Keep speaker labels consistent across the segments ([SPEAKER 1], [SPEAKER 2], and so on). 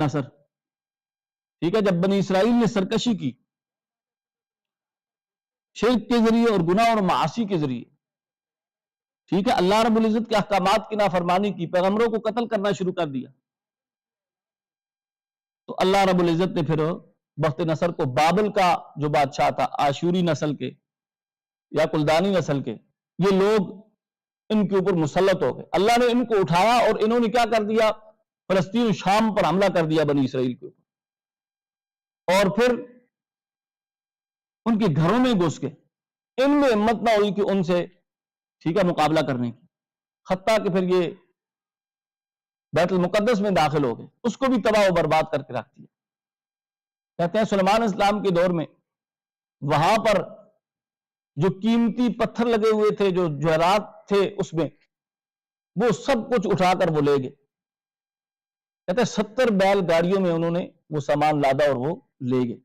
[SPEAKER 1] نصر، ٹھیک ہے، جب بنی اسرائیل نے سرکشی کی شرک کے ذریعے اور گناہ اور معاصی کے ذریعے، ٹھیک ہے، اللہ رب العزت کے احکامات کی نافرمانی کی، پیغمبروں کو قتل کرنا شروع کر دیا، تو اللہ رب العزت نے پھر بخت نصر کو بابل کا جو بادشاہ تھا، آشوری نسل کے یا کلدانی نسل کے، یہ لوگ ان کے اوپر مسلط ہو گئے، اللہ نے ان کو اٹھایا اور انہوں نے کیا کر دیا، فلسطین و شام پر حملہ کر دیا بنی اسرائیل کے اوپر، اور پھر ان کے گھروں میں گھس گئے، ان میں ہمت نہ ہوئی کہ ان سے، ٹھیک ہے، مقابلہ کرنے کی، حتیٰ کہ پھر یہ بیت المقدس میں داخل ہو گئے، اس کو بھی تباہ و برباد کر کے رکھ دیا۔ کہتے ہیں سلیمان اسلام کے دور میں وہاں پر جو قیمتی پتھر لگے ہوئے تھے، جو جواہرات تھے اس میں، وہ سب کچھ اٹھا کر وہ لے گئے، کہتے ہیں 70 بیل گاڑیوں میں انہوں نے وہ سامان لادا اور وہ لے گئے۔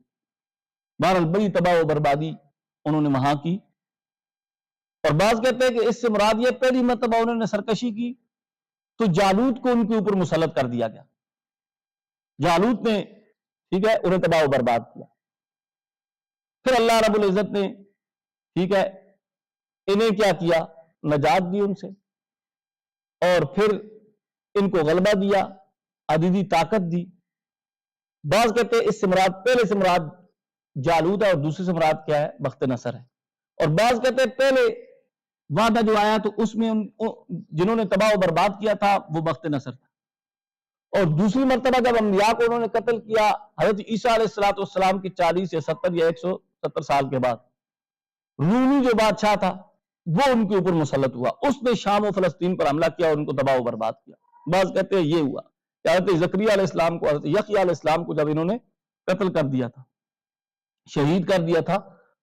[SPEAKER 1] بہرحال بڑی تباہ و بربادی انہوں نے وہاں کی، اور بعض کہتے ہیں کہ اس سے مراد یہ پہلی مرتبہ انہوں نے سرکشی کی تو جالوت کو ان کے اوپر مسلط کر دیا گیا، جالوت نے، ٹھیک ہے، انہیں تباہ و برباد کیا۔ پھر اللہ رب العزت نے، ٹھیک ہے، انہیں کیا کیا، نجات دی ان سے، اور پھر ان کو غلبہ دیا، عددی طاقت دی۔ بعض کہتے ہیں اس سے مراد، پہلے سے مراد جالوت ہے اور دوسرے سے مراد کیا ہے، بخت نصر ہے، اور بعض کہتے ہیں پہلے وعدہ جو آیا تو اس میں جنہوں نے تباہ و برباد کیا تھا وہ بخت نصر تھا، اور دوسری مرتبہ جب انبیاء کو انہوں نے قتل کیا حضرت عیسیٰ علیہ السلام کی 40 یا 70 یا 170 سال کے بعد، رومی جو بادشاہ تھا وہ ان کے اوپر مسلط ہوا، اس نے شام و فلسطین پر حملہ کیا اور ان کو تباہ و برباد کیا۔ بعض کہتے ہیں یہ ہوا کہ حضرت زکریا علیہ السلام کو، حضرت یحییٰ علیہ السلام کو جب انہوں نے قتل کر دیا تھا، شہید کر دیا تھا،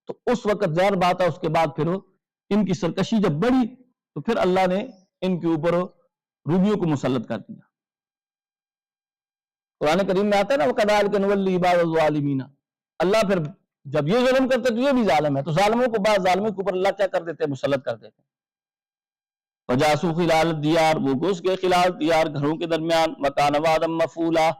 [SPEAKER 1] تو اس وقت ظاہر بات ہے اس کے بعد پھر ان کی سرکشی جب بڑھی تو پھر اللہ نے ان کے اوپر رومیوں کو مسلط کر دیا۔ قرآن کریم میں آتا ہے نا وَكَذَلِكَ نُوَلِّي بَعْضَ الظَّالِمِينَ، اللہ پھر جب یہ ظلم کرتے تو یہ بھی ظالم ہے، تو ظالموں کو بعض ظالموں کے اوپر اللہ کیا کر دیتے ہیں، مسلط کر دیتے ہیں۔ وَجَاسُوا خِلَالَ الدِّيَارِ، وہ گھس گئے خلال دیار، گھروں کے درمیان، وَكَانَ وَعْدًا مَفْعُولًا،